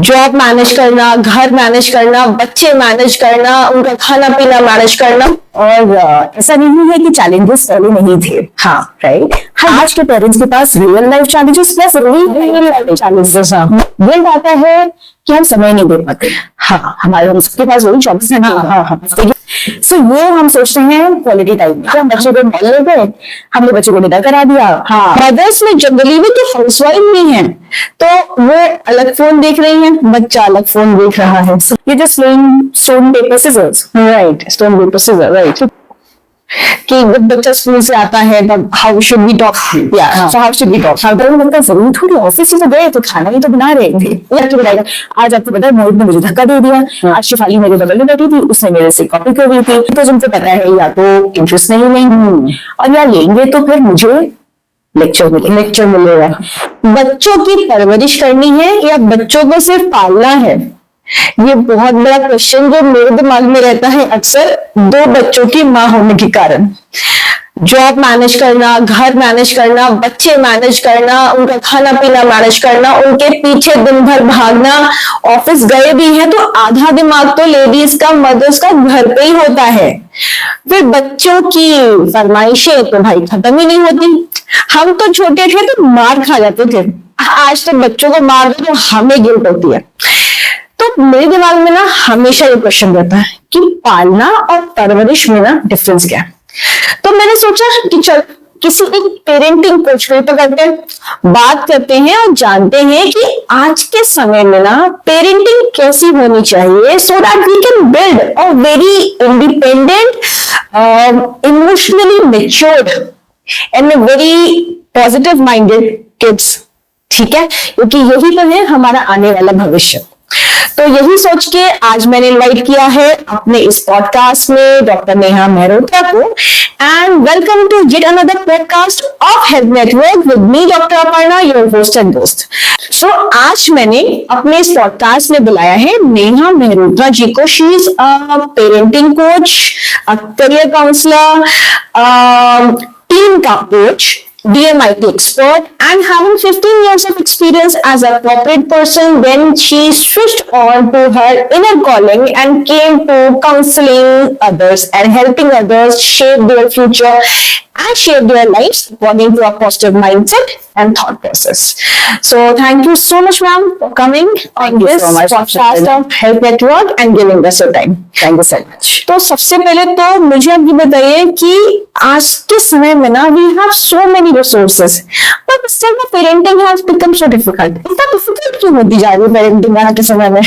Job manage करना, घर manage करना, बच्चे मैनेज करना, उनका खाना पीना मैनेज करना। और ऐसा नहीं है कि चैलेंजेस पहले नहीं थे। हाँ, राइट। आज के पेरेंट्स के पास real life challenges plus real life challenges. ये आता है कि हम समय नहीं दे पाते। हाँ, हमारे हम सबके पास वही 24 घंटे। हाँ। सो ये हम सोचते हैं क्वालिटी टाइम, हम बच्चे को मॉल ले गए, हमने बच्चे को विदा करा दिया। हाँ, मदर्स में जनरली भी तो हाउसवाइफ भी हैं, तो वो अलग फोन देख रही हैं, बच्चा अलग फोन देख रहा है। ये जो stone paper scissors, right, stone paper scissor, right. कि जब बच्चा स्कूल से आता है तब how should we talk, so how should we talk. जरूरी थोड़ी, ऑफिस में गए तो खाना ही तो बना रहे थे। आज आपको पता है मोहित ने मुझे धक्का दे दिया, आज शिफाली मेरे बगल में बैठी थी, उसने मेरे से कॉपी कर दी थी। तो तुमको पता है या तो इंटरेस्ट नहीं लेंगे और या लेंगे तो फिर मुझे लेक्चर मिलेगा। बच्चों की परवरिश करनी है या बच्चों को सिर्फ पालना है, ये बहुत बड़ा क्वेश्चन जो मेरे दिमाग में रहता है अक्सर, दो बच्चों की माँ होने के कारण। जॉब मैनेज करना, घर मैनेज करना, बच्चे मैनेज करना, उनका खाना पीना मैनेज करना, उनके पीछे दिन भर भागना, ऑफिस गए भी हैं तो आधा दिमाग तो लेडीज का, मदर्स का घर पे ही होता है। फिर बच्चों की फरमाइशें तो भाई खत्म ही नहीं होती। हम तो छोटे थे तो मार खा जाते थे, आज तो बच्चों को मार दो तो हमें गिल्ट होती है। तो मेरे दिमाग में ना हमेशा ये क्वेश्चन रहता है कि पालना और परवरिश में ना डिफरेंस क्या है। तो मैंने सोचा कि चल किसी एक पेरेंटिंग कोच को पकड़ते हैं, बात करते हैं और जानते हैं कि आज के समय में ना पेरेंटिंग कैसी होनी चाहिए, so that we can build a very independent, emotionally matured and very positive minded kids. ठीक है, क्योंकि यही तो है हमारा आने वाला भविष्य। तो यही सोच के आज मैंने इनवाइट किया है अपने इस पॉडकास्ट में डॉक्टर नेहा मेहरोत्रा को। And welcome to yet another podcast of health network with me doctor Aparna, your host and दोस्त। सो आज मैंने अपने इस पॉडकास्ट में बुलाया है नेहा मेहरोत्रा जी को। She is a parenting coach, a career counsellor, team का coach, DMIT expert, and having 15 years of experience as a corporate person, then she switched on to her inner calling and came to counseling others and helping others shape their future and shape their lives according to a positive mindset and thought process. So thank you so much, ma'am, for coming on this podcast of Health Network and giving us your time. Thank you so much. तो सबसे पहले तो मुझे आप ये बताइए कि आज के समय में ना we have so many resources, but still the parenting has become so difficult. इतना difficult क्यों होती जा रही है parenting आज के समय में?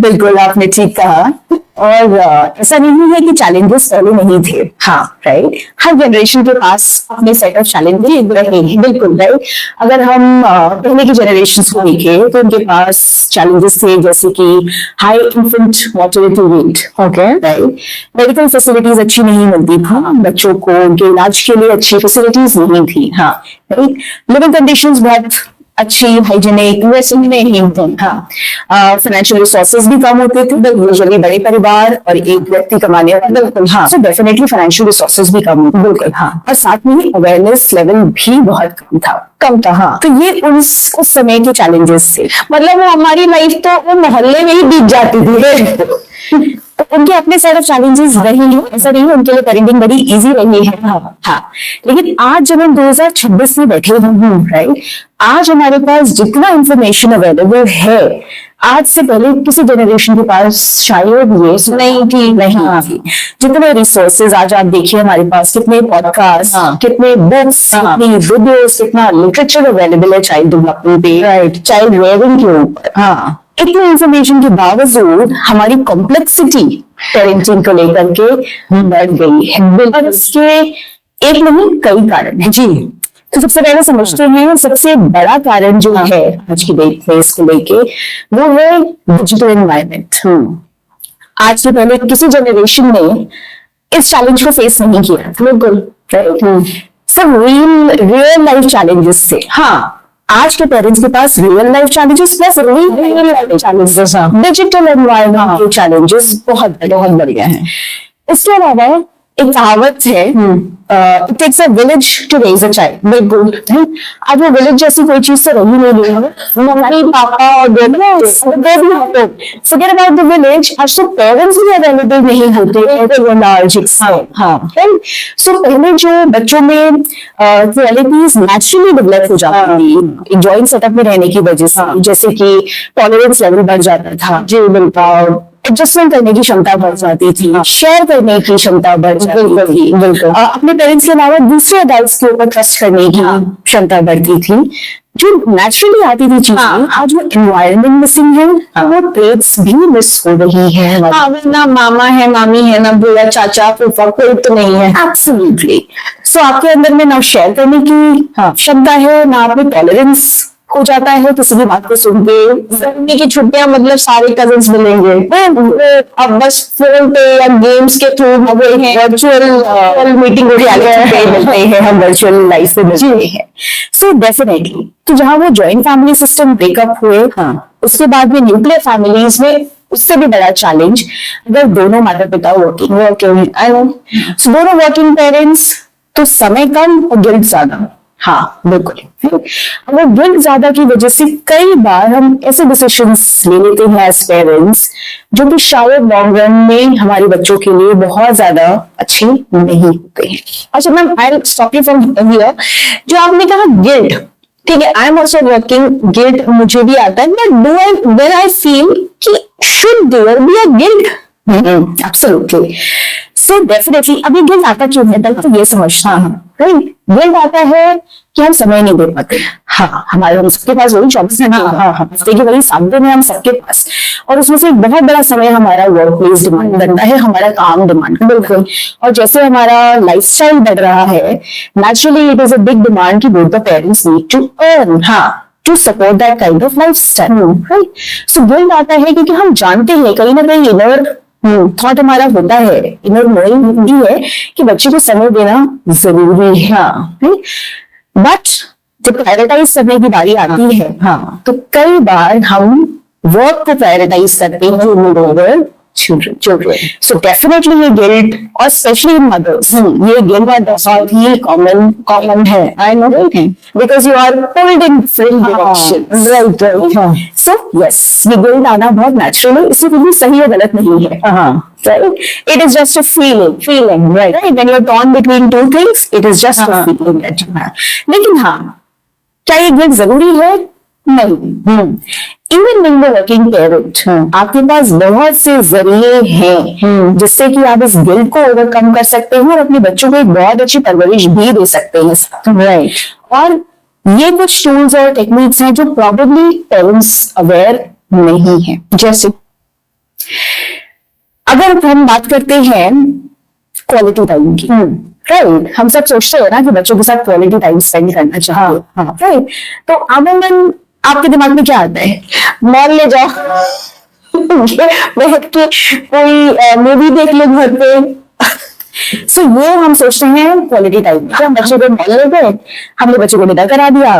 बिल्कुल आपने ठीक कहा। और ऐसा नहीं है कि चैलेंजेस पहले नहीं थे। हाँ, राइट। हर जनरेशन के पास अपने सेट ऑफ चैलेंजेस रहे हैं। बिल्कुल राइट। अगर हम पहले की जनरेशन को देखें तो उनके पास चैलेंजेस थे जैसे कि high infant mortality rate, okay, right. Medical facilities अच्छी नहीं मिलती थी बच्चों को, उनके इलाज के लिए अच्छी फैसिलिटीज नहीं थी। हाँ, राइट। लिविंग कंडीशंस बहुत अच्छी हाइजीनिक वैसे नहीं थे। हाँ, फाइनेंशियल रिसोर्सेज भी कम होते थे, यूजुअली बड़े परिवार और एक व्यक्ति कमाने वाला। बिल्कुल हाँ, सो डेफिनेटली फाइनेंशियल रिसोर्सेज भी कम होते। बिल्कुल हाँ, और साथ में अवेयरनेस लेवल भी बहुत कम था। हाँ, तो ये उस समय के चैलेंजेस थे। मतलब हमारी लाइफ तो वो मोहल्ले में ही बीत जाती थी। तो उनके अपने सेट ऑफ चैलेंजेस रहे हैं, ऐसा नहीं है उनके लिए पेरेंटिंग बड़ी इजी रही है। हाँ, लेकिन आज जब हम 2026 में बैठे हैं, राइट, आज हमारे पास जितना इंफॉर्मेशन अवेलेबल है, आज से पहले किसी जनरेशन के पास शायद ये नहीं थी। जितने रिसोर्सेज आज आप देखिए हमारे पास, कितने पॉडकास्ट, कितने बुक्स, कितनी वीडियोस, कितना लिटरेचर अवेलेबल है चाइल्ड डेवलपमेंट पे, राइट, चाइल्ड रेयरिंग के ऊपर। हाँ, इतनी इंफॉर्मेशन के बावजूद हमारी कॉम्प्लेक्सिटी पेरेंटिंग को लेकर के बढ़ गई है। और इसके एक नहीं कई कारण है। जी, तो सबसे पहले समझते हैं सबसे बड़ा कारण जो है आज की डेट में इसको लेके, वो है डिजिटल एनवायरनमेंट। आज से पहले किसी जनरेशन ने इस चैलेंज को फेस नहीं किया। बिल्कुल राइट। सब रियल लाइफ चैलेंजेस थे। हाँ, आज के पेरेंट्स के पास real life challenges plus real life challenges, digital environment के चैलेंजेस बहुत बढ़िया हैं। इसके अलावा एक कहावत है, it takes a village to raise a child. बिल्कुल, अब वो विलेज जैसी कोई चीज तो रही नहीं गई है। मम्मी पापा और फॉरगेट अबाउट द विलेज, आज तो पेरेंट्स भी अवेलेबल नहीं होते। सो पहले जो बच्चों में क्वालिटीज नेचुरली डेवलप हो जाती थी एक जॉइंट सेटअप में रहने की वजह से, जैसे कि टॉलरेंस लेवल बढ़ जाता था, जी बिल्कुल, एडजस्टमेंट करने की क्षमता बढ़ जाती थी, शेयर करने की क्षमता बढ़ जाती थी, बिल्कुल, अपने पेरेंट्स के अलावा दूसरे अडल्ट्स के ऊपर ट्रस्ट करने की क्षमता बढ़ती थी, जो नेचुरली आती थी चीजें। आज वो एनवायरनमेंट मिसिंग है, वो ट्रेड्स भी मिस हो रही है। ना मामा है, मामी है, ना बुआ, चाचा, फूफा, कोई तो नहीं है। एब्सोल्युटली। सो आपके अंदर में ना शेयर करने की क्षमता है, ना आप में टॉलरेंस हो जाता है किसी की बात को सुन के। गर्मी की छुट्टियां मतलब सारे कजिन्स मिलेंगे, अब बस फोन पे या गेम्स के थ्रू वर्चुअल मीटिंग मिलते हैं, हम वर्चुअल लाइफ में मिलते हैं। सो डेफिनेटली, तो जहाँ वो जॉइंट फैमिली सिस्टम ब्रेकअप हुए, उसके बाद में न्यूक्लियर फैमिलीज में उससे भी बड़ा चैलेंज, अगर दोनों माता पिता वर्किंग दोनों वर्किंग पेरेंट्स, तो समय कम और गिल्ट ज्यादा। हाँ बिल्कुल, अगर गिल्ट ज्यादा की वजह से कई बार हम ऐसे डिसीजंस ले लेते हैं एज पेरेंट्स जो कि शायद लॉन्ग रन में हमारे बच्चों के लिए बहुत ज्यादा अच्छे नहीं होते हैं। अच्छा ma'am, I will stop you from here. जो आपने कहा गिल्ट, ठीक है, I am also working, guilt मुझे भी आता है, but do I when I feel कि should there be a guilt? Absolutely. So definitely, अभी गिल्ट आता क्यों है, तो ये समझना है, राइट? गिल्ट आता है कि हम समय नहीं दे पाते। हाँ, हमारे हम सबके पास वही 24 घंटे, हफ्ते के वही 7 दिन है हम सबके पास, और उसमें से एक बहुत बड़ा समय हमारा वर्क प्लेस डिमांड करता है, हमारा काम डिमांड करता है। बिल्कुल, और जैसे हमारा लाइफस्टाइल बढ़ रहा है, naturally it is a big demand कि both the parents need to earn to support that kind of lifestyle, right? So guilt आता है क्योंकि हम जानते हैं कहीं ना कहीं इनर थॉट हमारा होता है, इनर नोइंग होती है कि बच्चे को समय देना जरूरी है, बट जब प्रायोरिटाइज करने की बारी आती है, तो कई बार हम वर्क को प्रायोरिटाइज करते हैं children. So definitely ये guilt, और especially in mothers, ये guilt बहुत ही common है. I know, because you are pulled in different directions. Right. So yes, ये guilt आना बहुत natural है, इसमें कोई सही या गलत नहीं है. Right? It is just a feeling, right? When you're torn between two things, it is just a feeling that you have. लेकिन हाँ, क्या ये guilt जरूरी है? नहीं। Even being a working parent, आपके पास बहुत से जरिए हैं जिससे कि आप इस गिल्ट को ओवरकम कर सकते हैं और अपने बच्चों को एक बहुत अच्छी परवरिश भी दे सकते हैं, राइट? और ये कुछ टूल्स और टेक्निक्स हैं जो प्रोबेबली पेरेंट्स अवेयर नहीं है। जैसे अगर हम बात करते हैं क्वालिटी टाइम की, राइट? हम सब सोचते हैं ना कि बच्चों के साथ क्वालिटी टाइम स्पेंड करना चाहिए, राइट? तो अमूमन आपके दिमाग में क्या आता है? मॉल ले जाओ, बैठ के कोई मूवी देख लो घर पे। सो ये हम सोचते हैं क्वालिटी टाइम, हम बच्चे को मॉल ले गए, हमने बच्चे को विदा करा दिया,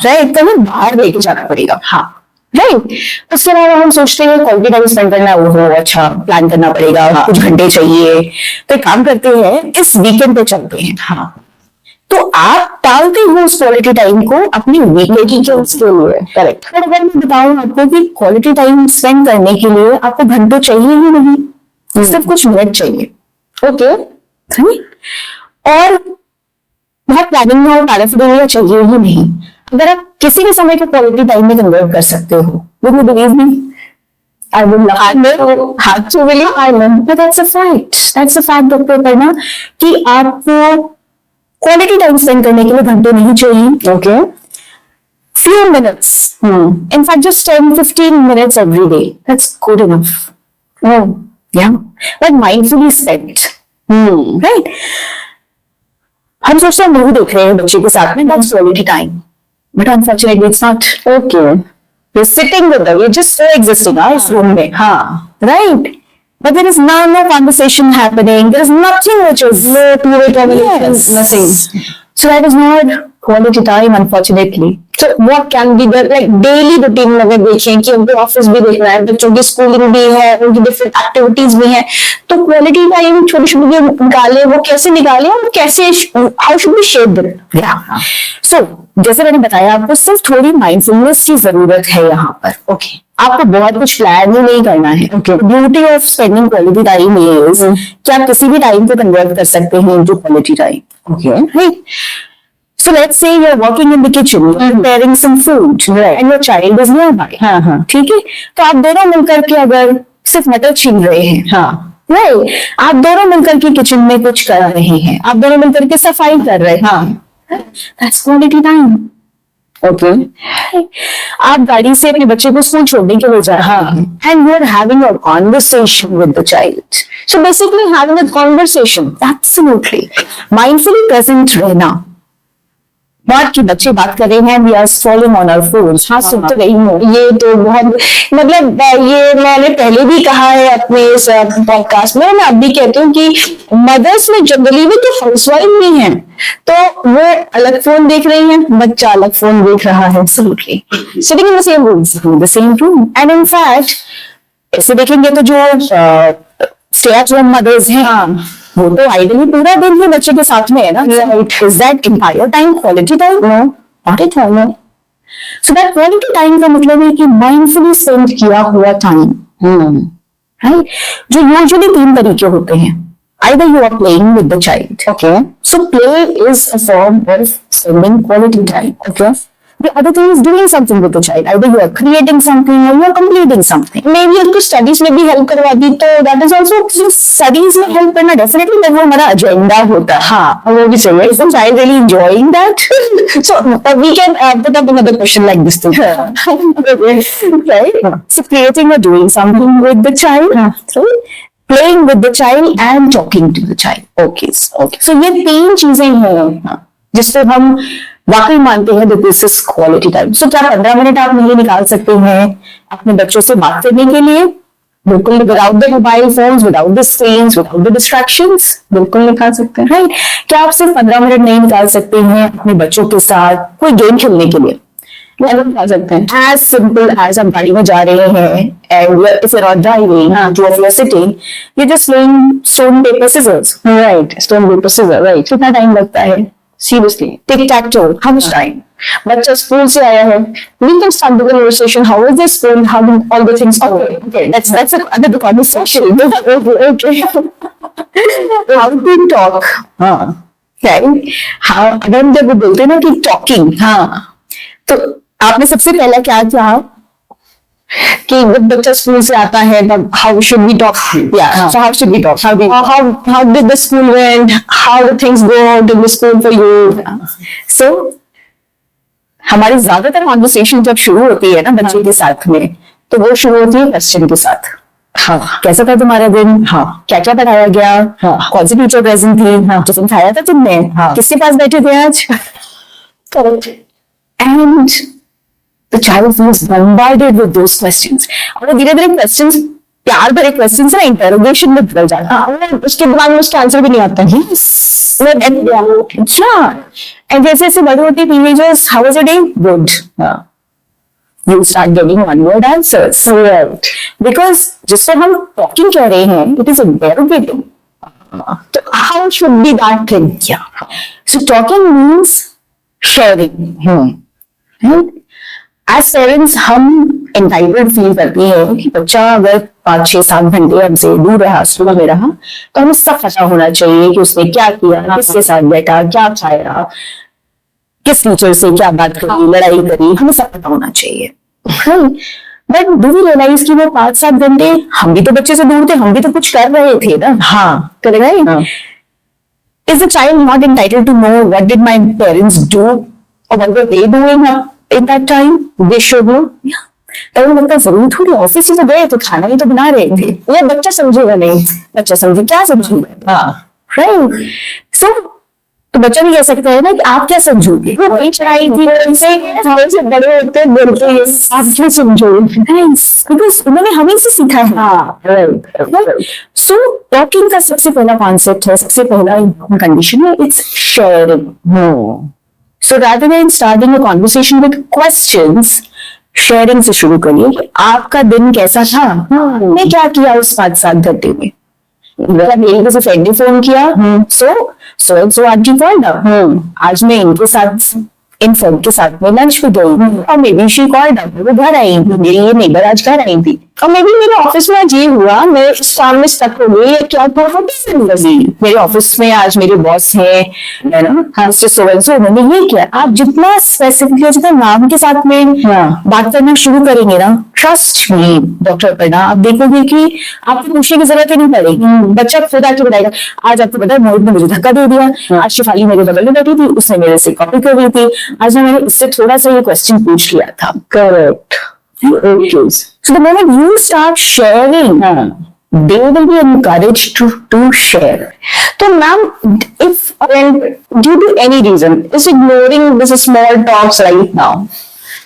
राइट? कहीं बाहर लेके जाना पड़ेगा, राइट? उसके अलावा हम सोचते हैं क्वालिटी टाइम स्पेंड करना, वो अच्छा प्लान करना पड़ेगा, कुछ घंटे चाहिए, तो एक काम करते हैं, इस वीकेंड पे चलते हैं। तो आप टालते हो उस क्वालिटी टाइम को अपनी वीकेंड के लिए, करेक्ट? बट अगर मैं बताऊं आपको कि क्वालिटी टाइम स्पेंड करने के लिए आपको घंटों चाहिए ही नहीं, सिर्फ कुछ मिनट चाहिए, ओके? और बहुत प्लानिंग और पैराफिडोरिया चाहिए ही नहीं। अगर आप किसी भी समय को क्वालिटी टाइम में कन्वर्ट कर सकते हो, would you believe me? I would have to believe, I know, but that's a fact. That's a fact, doctor करना, कि आपको क्वालिटी टाइम स्पेंड करने के लिए घंटे नहीं चाहिए, okay? Few minutes, in fact, just 10-15 minutes every day. That's good enough. Oh, yeah, but mindfully spent, right? हम सोचते हैं मूवी देख रहे हैं बच्चे के साथ में, that's quality time. But unfortunately, it's not. Okay. We're sitting with them. We're just coexisting इस रूम में, right? But there is no conversation happening. There is nothing which is no two-way conversation. Nothing. So that is not quality time, unfortunately. So what can be the like daily routine में अगर देखें कि उनको office भी देखना है, बच्चों की स्कूलिंग भी है, उनकी डिफरेंट एक्टिविटीज भी हैं, तो क्वालिटी टाइम छोटी छोटी जो निकाले वो कैसे निकाले और कैसे how should be shaped it? So, जैसे मैंने बताया आपको सिर्फ थोड़ी माइंडफुलनेस की जरूरत है यहाँ पर. ओके आपको बहुत कुछ प्लान ही नहीं करना है. Beauty of spending quality time is कि आप किसी भी टाइम को कन्वर्ट कर सकते हैं into quality time. Okay Right? So let's say you're working in the kitchen, you're preparing some food, Right. and your child is nearby. हाँ. ठीक है, तो आप दोनों मिलकर के अगर सिर्फ मटर छील रहे हैं, हाँ right? आप दोनों मिलकर के किचन में कुछ कर रहे हैं, आप दोनों मिलकर के सफाई कर रहे हैं, हाँ that's quality time. ओके आप गाड़ी से अपने बच्चे को स्कूल छोड़ने के लिए जा रहे हैं, and you're having a conversation with the child. So basically having a conversation. Absolutely. Mindfully present रहना. बात की बच्चे बात कर रहे हैं, we are scrolling on our phones. हाँ, सुन तो रही हूँ. ये तो बहुत मतलब ये मैंने पहले भी कहा है अपने इस पॉडकास्ट में, मैं अब भी कहती हूँ कि मदर्स में जनरली भी तो हाउसवाइफ भी हैं, तो वो अलग फोन देख रही हैं, बच्चा अलग फोन देख रहा है. Absolutely. Sitting in the same room. In the same room. And in fact, ऐसे देखेंगे तो जो stay at home mothers हैं, वो तो आइडियली पूरा दिन ही बच्चे के साथ में है ना. Is that entire time quality time? No. Not at all. No. So that quality time का मतलब है कि mindfully spend किया हुआ time. Right? जो usually 3 तरीके होते हैं. Either you are playing with the child. Okay. So play is a form of spending quality time. Okay. The other thing is doing something with the child. Either you are creating something or you are completing something. Maybe उसको studies में भी help करवा दी तो that is also studies में help करना definitely वो हमारा agenda होता है. हाँ वो भी चाहिए. Is the child really enjoying that? So we can put up another question like this thing. Right? So creating or doing something with the child. So playing with the child and talking to the child. Okay. So ये 3 चीजें हैं जिससे हम वाकई मानते हैं that this is quality time. So क्या 15 minute आप नहीं निकाल सकते हैं अपने बच्चों से बात करने के लिए? बिल्कुल. Without the mobile phones, without the screens, without the distractions, बिल्कुल निकाल सकते हैं. right? क्या आप सिर्फ 15 मिनट नहीं निकाल सकते हैं अपने बच्चों के साथ कोई गेम खेलने के लिए? निकाल सकते हैं. As simple as हम गाड़ी में जा रहे हैं and if you're not driving, if you're sitting, you're just playing stone paper scissors. Right. Stone paper scissors. Right. कितना टाइम लगता है? Seriously. Tick tech to, how much time? बच्चा स्कूल से आया है, we can start the conversation. How is the school? How did all the things go? Okay, that's another conversation. Okay. How to talk? हाँ. Right? How अगर हम जब बोलते हैं ना कि talking, हाँ. तो आपने सबसे पहला क्या कहा? कि जब बच्चा स्कूल से आता है तब how should we talk? Yeah. So how should we talk? How did the school went? How the things go out in the school for you? So हमारी ज्यादातर कॉन्वर्सेशन जब शुरू होती है ना बच्चे के साथ में, तो वो शुरू होती है क्वेश्चन के साथ. हाँ. कैसा था तुम्हारा दिन? हाँ. क्या क्या पढ़ाया गया? हाँ. कौन सी टीचर प्रेजेंट थी? हाँ. जो समझाया था तुमने? हाँ. किसके पास बैठे थे आज? Correct. And the child feels bombarded with those questions. और धीरे धीरे क्वेश्चंस, प्यार भरे क्वेश्चंस ना इंटरोगेशन में बदल जाता है. हाँ, उसके दिमाग में उसका आंसर भी नहीं आता है. अच्छा. एंड जैसे जैसे बड़े होते teenagers, how was your day? Good. You start getting one word answers. Right. Because जिससे हम टॉकिंग कह रहे हैं, it is interrogating. So how should be that thing? Yeah. So talking means sharing. Right? As parents हम entitled feel करते हैं कि बच्चा अगर 5, 6, 7 घंटे हमसे दूर रहा, स्कूल में रहा, तो हमें सब पता होना चाहिए कि उसने क्या किया, किसके साथ बैठा, क्या खाया, किस टीचर से क्या बात करी, लड़ाई करी, हमें सब पता होना चाहिए. बट डू वी रियलाइज कि वो 5-7 घंटे हम भी तो बच्चे से दूर थे, हम भी तो कुछ कर रहे थे ना. हाँ. Correct, right? Is the child not entitled to know what did my parents do or what were they doing in that time? They should know. Yeah. तब लगता है जरूर थोड़ी ऑफिस ही तो गए तो खाना ही तो बना रहे थे. ये बच्चा समझेगा नहीं. बच्चा समझे क्या समझूंगा? हाँ. राइट. सो तो बच्चा भी कह सकता है ना कि आप क्या समझोगे? वो वही चढ़ाई थी, से बड़े होते बोलते हैं आप क्या समझोगे? बिकॉज उन्होंने हमें से सीखा है. हाँ. Right. सो टॉकिंग का सबसे पहला कॉन्सेप्ट है, सबसे पहला कंडीशन है, it's sharing. So rather than starting a conversation with questions, sharing से शुरू करिए कि आपका दिन कैसा था, मैं क्या किया उस 5-7 घंटे में। मेरे किसी फ्रेंड ने फोन किया, सो आज जी कॉल, आज मैं इनके साथ इन फ्रेंड के साथ में लंच पे गई, और मे बी शी कॉल्ड, वो घर आई, मेरी ये नेबर आज घर आई थी, और मे बी मेरे ऑफिस में आज ये हुआ, मैं इस काम में स्टक हो गई, क्या था मेरे ऑफिस में आज मेरे बॉस है ना, मिस्टर सो एंड सो, उन्होंने ये किया। आप जितना स्पेसिफिकली, जितना नाम के साथ में बात करना शुरू करेंगे ना, ट्रस्ट मी डॉक्टर अपर्णा, आप देखोगे कि आपको पूछने की जरूरत ही नहीं पड़ेगी, बच्चा खुद आके बताएगा। आज आपको पता है मोहित ने मुझे धक्का दे दिया, आज शिफाली मेरे बगल में बैठी थी, उसने मेरे से कॉपी कर दी थी, आज मैंने इससे थोड़ा सा ये क्वेश्चन पूछ लिया था। Correct. So the moment you start sharing, they will be encouraged to share. तो ma'am, if friend due to any reason is ignoring this small talks right now,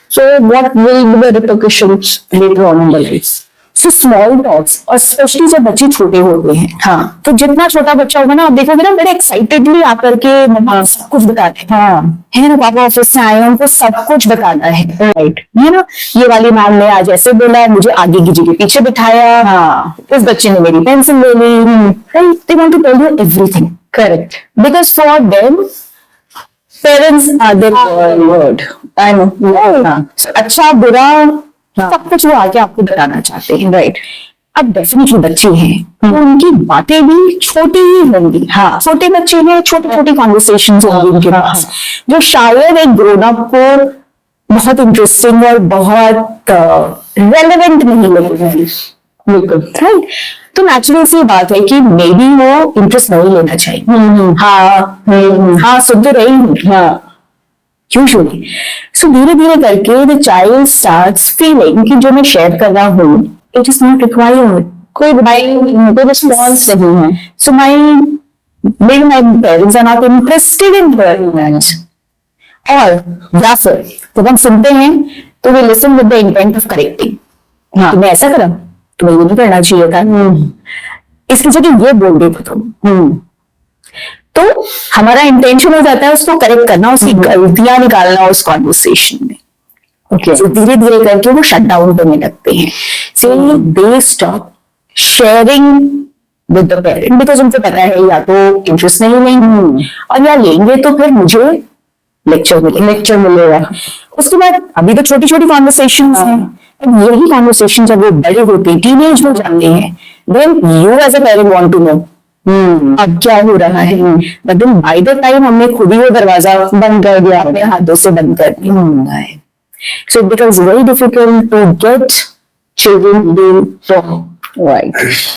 so what will be the repercussions later on in the life? So small talks, और specially जब बच्चे छोटे होते हैं, हाँ, तो जितना छोटा बच्चा होगा ना, आप देखोगे ना, बड़े एक्साइटेडली आकर के मम्मा सब कुछ बताते हैं, है ना, पापा ऑफिस से आए, उनको सब कुछ बताना है, राइट, है ना, ये वाली मैम ने आज ऐसे बोला, मुझे आगे की जगह पीछे बिठाया, इस बच्चे ने मेरी पेंसिल ले ली, right, they want to tell you everything, correct, because for them parents are their world, I know, अच्छा बुरा सब कुछ वो आके आपको बताना चाहते हैं, राइट। अब डेफिनेटली बच्चे हैं, तो उनकी बातें भी छोटी ही होंगी, हाँ, छोटे बच्चे हैं, छोटी छोटी कॉन्वर्सेशंस होंगी उनके पास, जो शायद एक ग्रोन अप को बहुत इंटरेस्टिंग और बहुत रेलेवेंट नहीं लगेगी, बिल्कुल, राइट। तो नेचुरल सी बात है कि मे बी वो इंटरेस्ट नहीं लेना चाहिए, हाँ, सुन तो रही हूँ, हाँ, यूजुअली। सो धीरे धीरे करके द चाइल्ड स्टार्ट्स फीलिंग कि जो मैं शेयर कर रहा हूँ, इट इज नॉट रिक्वायर्ड, कोई रिस्पॉन्स नहीं है, so my parents are not interested in hearing that. और या फिर जब हम सुनते हैं तो we listen with the intent of correcting, तुमने ऐसा करा, तुम्हें ये नहीं करना चाहिए था, इसकी जगह ये बोल देते तुम, तो हमारा इंटेंशन हो जाता है उसको करेक्ट करना, उसकी गलतियां निकालना उस कॉन्वर्सेशन में, ओके। तो धीरे धीरे करके वो शट डाउन करने लगते हैं, so they stop sharing with the parent, because उनको पता है या तो इंटरेस्ट नहीं लेंगे, और या लेंगे तो फिर मुझे लेक्चर मिलेगा। उसके बाद अभी तो छोटी छोटी कॉन्वर्सेशन हैं, यही कॉन्वर्सेशन जब वो बड़े होते हैं, टीनेज में जाते हैं, then you as a parent want to know अब क्या हो रहा है, but then by the time हमने खुद ही वो दरवाजा बंद कर दिया, अपने हाथों से बंद कर दिया, so it becomes very difficult to get children to talk, right.